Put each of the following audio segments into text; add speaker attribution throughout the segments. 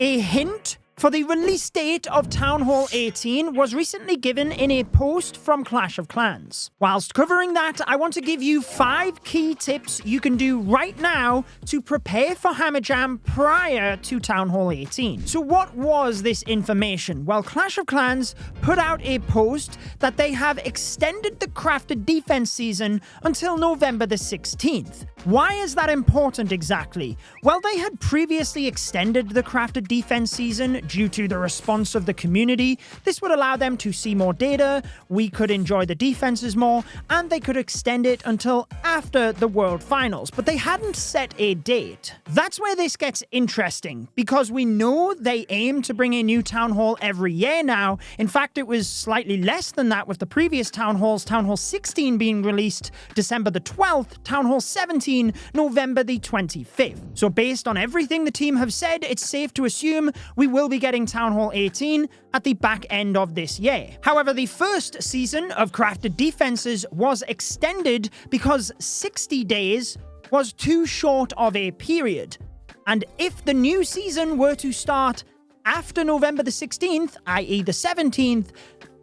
Speaker 1: A hint for the release date of Town Hall 18 was recently given in a post from Clash of Clans. Whilst covering that, I want to give you 5 key tips you can do right now to prepare for Hammer Jam prior to Town Hall 18. So what was this information? Well, Clash of Clans put out a post that they have extended the crafted defense season until November the 16th. Why is that important exactly? Well, they had previously extended the crafted defense season due to the response of the community. This would allow them to see more data, we could enjoy the defenses more, and they could extend it until after the World Finals, but they hadn't set a date. That's where this gets interesting, because we know they aim to bring a new Town Hall every year now. In fact, it was slightly less than that with the previous Town Halls, Town Hall 16 being released December the 12th, Town Hall 17 November the 25th. So based on everything the team have said, it's safe to assume we will be getting Town Hall 18 at the back end of this year. However, the first season of crafted defenses was extended because 60 days was too short of a period. And if the new season were to start after November the 16th, i.e. the 17th,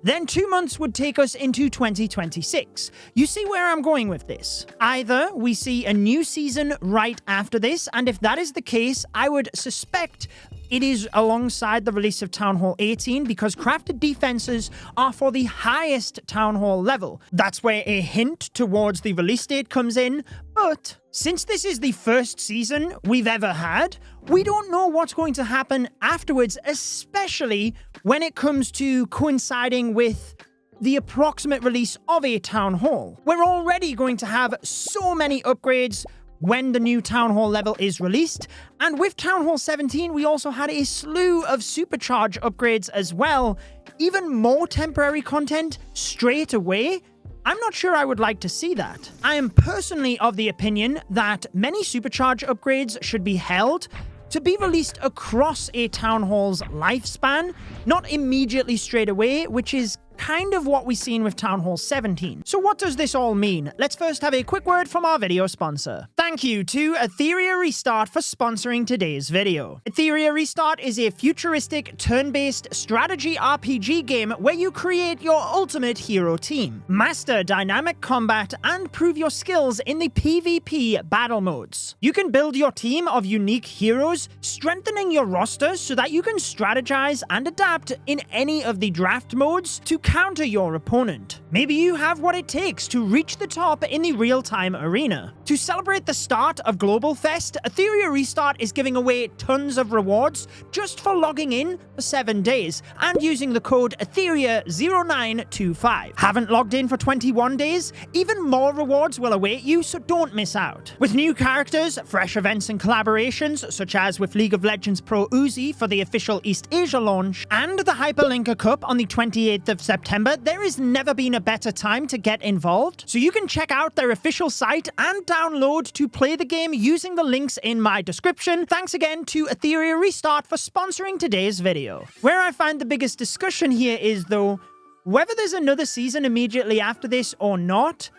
Speaker 1: then 2 months would take us into 2026. You see where I'm going with this? Either we see a new season right after this, and if that is the case, I would suspect it is alongside the release of Town Hall 18 because crafted defenses are for the highest Town Hall level. That's where a hint towards the release date comes in, but since this is the first season we've ever had, we don't know what's going to happen afterwards, especially when it comes to coinciding with the approximate release of a Town Hall. We're already going to have so many upgrades when the new Town Hall level is released, and with Town Hall 17 we also had a slew of supercharge upgrades as well, even more temporary content straight away. I'm not sure I would like to see that. I am personally of the opinion that many supercharge upgrades should be held to be released across a Town Hall's lifespan, not immediately straight away, which is kind of what we've seen with Town Hall 17. So what does this all mean? Let's first have a quick word from our video sponsor. Thank you to Etheria Restart for sponsoring today's video. Etheria Restart is a futuristic, turn-based strategy RPG game where you create your ultimate hero team, master dynamic combat, and prove your skills in the PvP battle modes. You can build your team of unique heroes, strengthening your roster so that you can strategize and adapt in any of the draft modes to counter your opponent. Maybe you have what it takes to reach the top in the real-time arena. To celebrate the start of Global Fest, Etheria Restart is giving away tons of rewards just for logging in for 7 days and using the code Etheria0925. Haven't logged in for 21 days? Even more rewards will await you, so don't miss out. With new characters, fresh events and collaborations, such as with League of Legends Pro Uzi for the official East Asia launch, and the Hyperlinker Cup on the 28th of September, there has never been a better time to get involved. So you can check out their official site and download to play the game using the links in my description. Thanks again to Etheria Restart for sponsoring today's video. Where I find the biggest discussion here is, though, whether there's another season immediately after this or not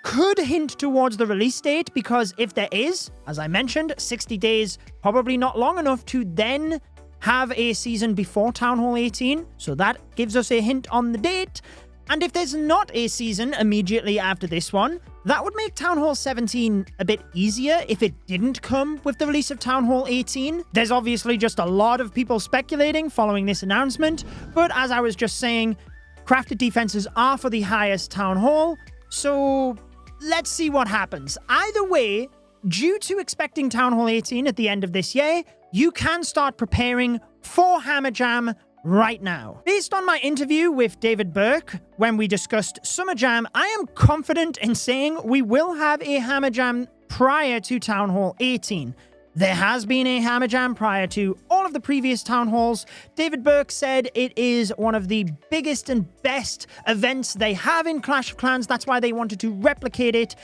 Speaker 1: could hint towards the release date, because if there is, as I mentioned, 60 days, probably not long enough to then have a season before Town Hall 18, so that gives us a hint on the date. And if there's not a season immediately after this one, that would make Town Hall 17 a bit easier if it didn't come with the release of Town Hall 18. There's obviously just a lot of people speculating following this announcement, but as I was just saying, crafted defenses are for the highest Town Hall, so let's see what happens. Either way, due to expecting Town Hall 18 at the end of this year, you can start preparing for Hammer Jam right now. Based on my interview with David Burke, when we discussed Summer Jam, I am confident in saying we will have a Hammer Jam prior to Town Hall 18. There has been a Hammer Jam prior to all of the previous Town Halls. David Burke said it is one of the biggest and best events they have in Clash of Clans. That's why they wanted to replicate it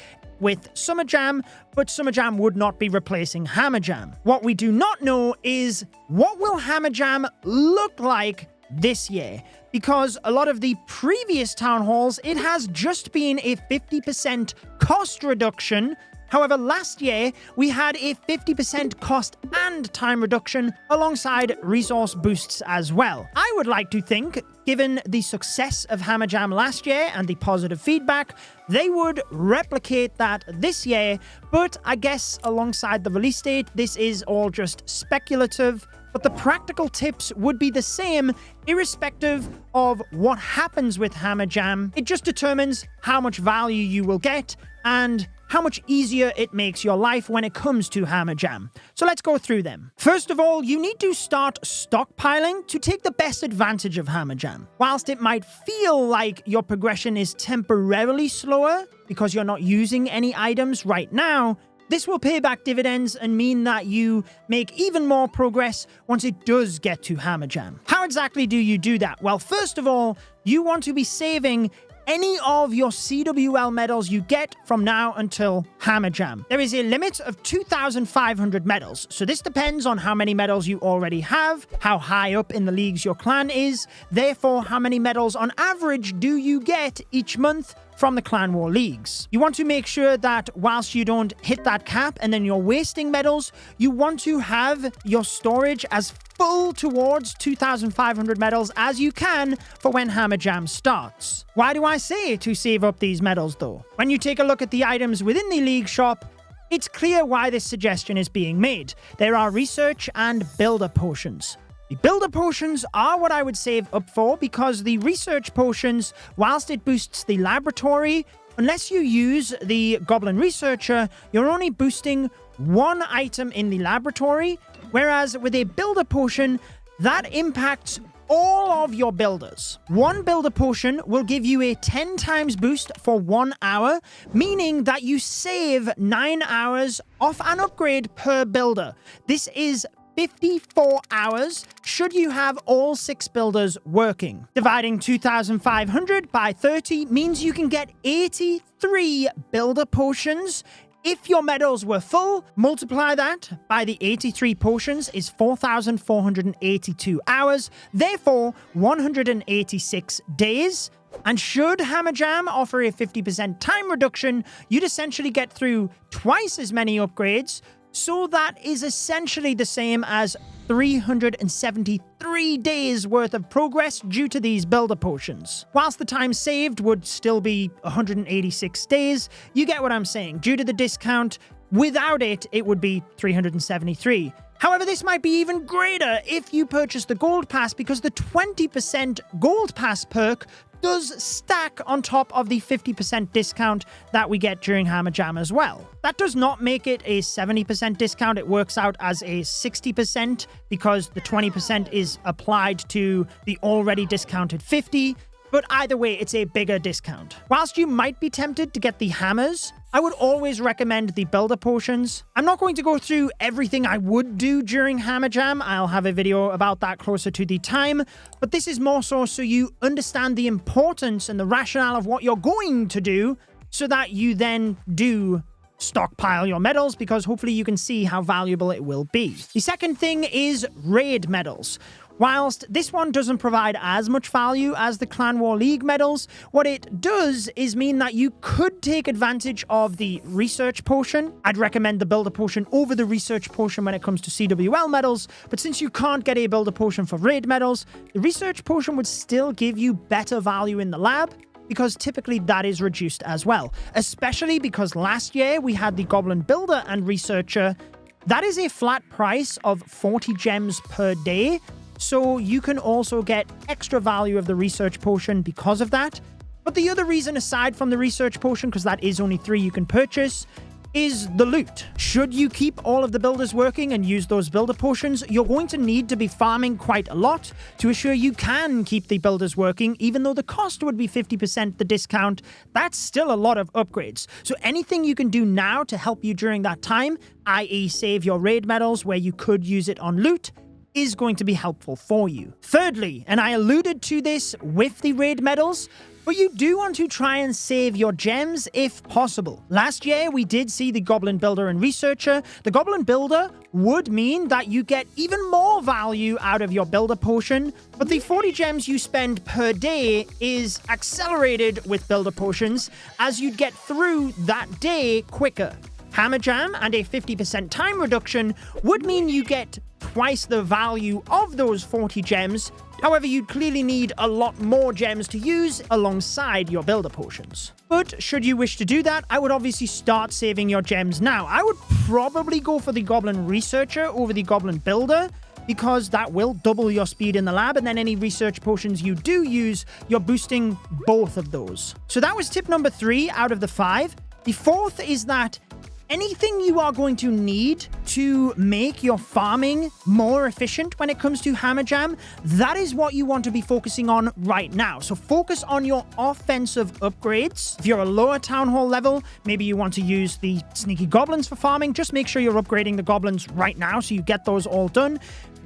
Speaker 1: with Summer Jam, but Summer Jam would not be replacing Hammer Jam. What we do not know is what will Hammer Jam look like this year, because a lot of the previous Town Halls, it has just been a 50% cost reduction. However, last year, we had a 50% cost and time reduction alongside resource boosts as well. I would like to think, given the success of Hammer Jam last year and the positive feedback, they would replicate that this year, but I guess alongside the release date, this is all just speculative. But the practical tips would be the same irrespective of what happens with Hammer Jam. It just determines how much value you will get and how much easier it makes your life when it comes to Hammer Jam. So let's go through them. First of all, you need to start stockpiling to take the best advantage of Hammer Jam. Whilst it might feel like your progression is temporarily slower because you're not using any items right now, this will pay back dividends and mean that you make even more progress once it does get to Hammer Jam. How exactly do you do that? Well, first of all, you want to be saving any of your CWL medals you get from now until Hammer Jam. There is a limit of 2,500 medals, so this depends on how many medals you already have, how high up in the leagues your clan is, therefore how many medals on average do you get each month from the Clan War leagues. You want to make sure that whilst you don't hit that cap and then you're wasting medals, you want to have your storage as full towards 2,500 medals as you can for when Hammer Jam starts. Why do I say to save up these medals though? When you take a look at the items within the league shop, it's clear why this suggestion is being made. There are research and builder potions. The builder potions are what I would save up for because the research potions, whilst it boosts the laboratory, unless you use the Goblin Researcher, you're only boosting one item in the laboratory, whereas with a builder potion, that impacts all of your builders. One builder potion will give you a 10 times boost for 1 hour, meaning that you save 9 hours off an upgrade per builder. This is 54 hours should you have all 6 builders working. Dividing 2,500 by 30 means you can get 83 builder potions. If your medals were full, multiply that by the 83 potions is 4,482 hours, therefore 186 days. And should Hammer Jam offer a 50% time reduction, you'd essentially get through twice as many upgrades. So that is essentially the same as 373 days worth of progress due to these builder potions. Whilst the time saved would still be 186 days, you get what I'm saying. Due to the discount, without it, it would be 373. However, this might be even greater if you purchase the Gold Pass because the 20% Gold Pass perk does stack on top of the 50% discount that we get during Hammer Jam as well. That does not make it a 70% discount. It works out as a 60% because the 20% is applied to the already discounted 50. But either way, it's a bigger discount. Whilst you might be tempted to get the hammers, I would always recommend the builder potions. I'm not going to go through everything I would do during Hammer Jam. I'll have a video about that closer to the time, but this is more so you understand the importance and the rationale of what you're going to do so that you then do stockpile your medals because hopefully you can see how valuable it will be. The second thing is raid medals. Whilst this one doesn't provide as much value as the Clan War League medals, what it does is mean that you could take advantage of the research potion. I'd recommend the builder potion over the research potion when it comes to CWL medals, but since you can't get a builder potion for raid medals, the research potion would still give you better value in the lab, because typically that is reduced as well. Especially because last year we had the Goblin Builder and Researcher. That is a flat price of 40 gems per day, so you can also get extra value of the research potion because of that. But the other reason aside from the research potion, because that is only 3 you can purchase, is the loot. Should you keep all of the builders working and use those builder potions, you're going to need to be farming quite a lot to assure you can keep the builders working. Even though the cost would be 50% the discount, that's still a lot of upgrades. So anything you can do now to help you during that time, i.e. save your raid medals where you could use it on loot, is going to be helpful for you. Thirdly, and I alluded to this with the raid medals, but you do want to try and save your gems if possible. Last year, we did see the Goblin Builder and Researcher. The Goblin Builder would mean that you get even more value out of your builder potion, but the 40 gems you spend per day is accelerated with builder potions as you'd get through that day quicker. Hammer Jam and a 50% time reduction would mean you get twice the value of those 40 gems. However, you'd clearly need a lot more gems to use alongside your builder potions. But should you wish to do that, I would obviously start saving your gems now. I would probably go for the Goblin Researcher over the Goblin Builder, because that will double your speed in the lab, and then any research potions you do use, you're boosting both of those. So that was tip number 3 out of the 5. The 4th is that anything you are going to need to make your farming more efficient when it comes to Hammer Jam, that is what you want to be focusing on right now. So focus on your offensive upgrades. If you're a lower Town Hall level, maybe you want to use the Sneaky Goblins for farming. Just make sure you're upgrading the Goblins right now so you get those all done.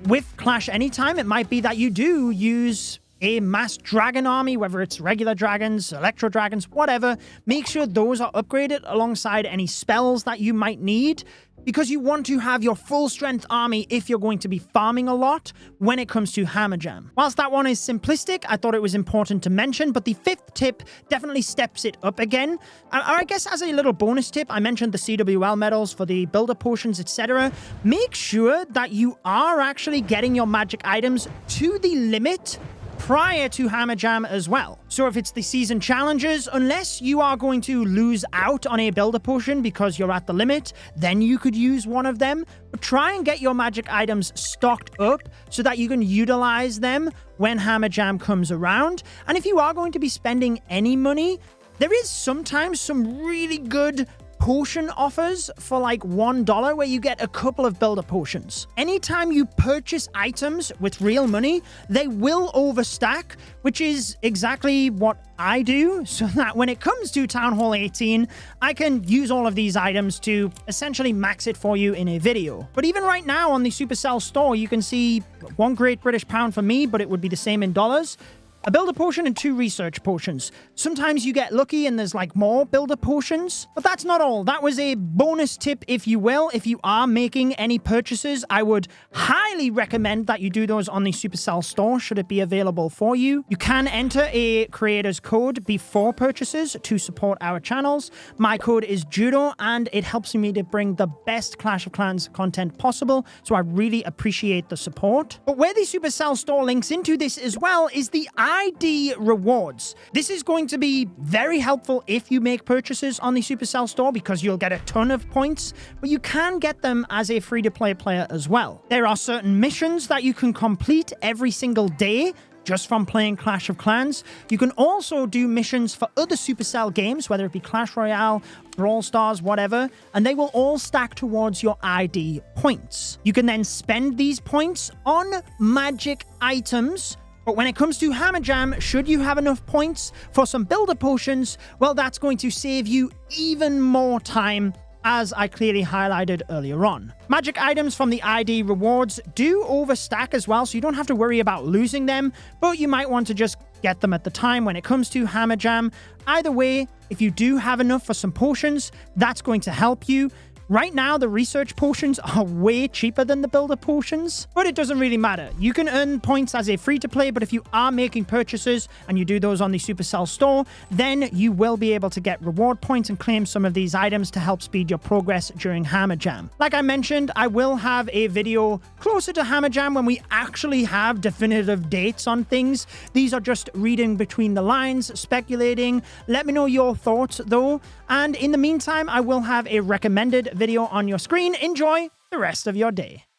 Speaker 1: With Clash Anytime, it might be that you do use a mass dragon army, whether it's regular dragons, electro dragons, whatever. Make sure those are upgraded alongside any spells that you might need, because you want to have your full strength army if you're going to be farming a lot when it comes to Hammer Jam. Whilst that one is simplistic, I thought it was important to mention, but the 5th tip definitely steps it up again. I guess as a little bonus tip, I mentioned the CWL medals for the builder potions, etc. Make sure that you are actually getting your magic items to the limit prior to Hammer Jam as well. So if it's the season challenges, unless you are going to lose out on a builder potion because you're at the limit, then you could use one of them. But try and get your magic items stocked up so that you can utilize them when Hammer Jam comes around. And if you are going to be spending any money, there is sometimes some really good potion offers for like $1 where you get a couple of builder potions. Anytime you purchase items with real money, they will overstack, which is exactly what I do, so that when it comes to Town Hall 18, I can use all of these items to essentially max it for you in a video. But even right now on the Supercell store, you can see £1 Great British Pound for me, but it would be the same in dollars. A builder potion and 2 research potions. Sometimes you get lucky and there's like more builder potions, but that's not all. That was a bonus tip, if you will. If you are making any purchases, I would highly recommend that you do those on the Supercell store, should it be available for you. You can enter a creator's code before purchases to support our channels. My code is Judo, and it helps me to bring the best Clash of Clans content possible, so I really appreciate the support. But where the Supercell store links into this as well is the ID rewards. This is going to be very helpful if you make purchases on the Supercell store, because you'll get a ton of points, but you can get them as a free-to-play player as well. There are certain missions that you can complete every single day just from playing Clash of Clans. You can also do missions for other Supercell games, whether it be Clash Royale, Brawl Stars, whatever, and they will all stack towards your ID points. You can then spend these points on magic items. But when it comes to Hammer Jam, should you have enough points for some builder potions, well, that's going to save you even more time, as I clearly highlighted earlier on. Magic items from the ID rewards do overstack as well, so you don't have to worry about losing them, but you might want to just get them at the time when it comes to Hammer Jam. Either way, if you do have enough for some potions, that's going to help you. Right now, the research potions are way cheaper than the builder potions, but it doesn't really matter. You can earn points as a free-to-play, but if you are making purchases and you do those on the Supercell store, then you will be able to get reward points and claim some of these items to help speed your progress during Hammer Jam. Like I mentioned, I will have a video closer to Hammer Jam when we actually have definitive dates on things. These are just reading between the lines, speculating. Let me know your thoughts, though. And in the meantime, I will have a recommended video on your screen. Enjoy the rest of your day.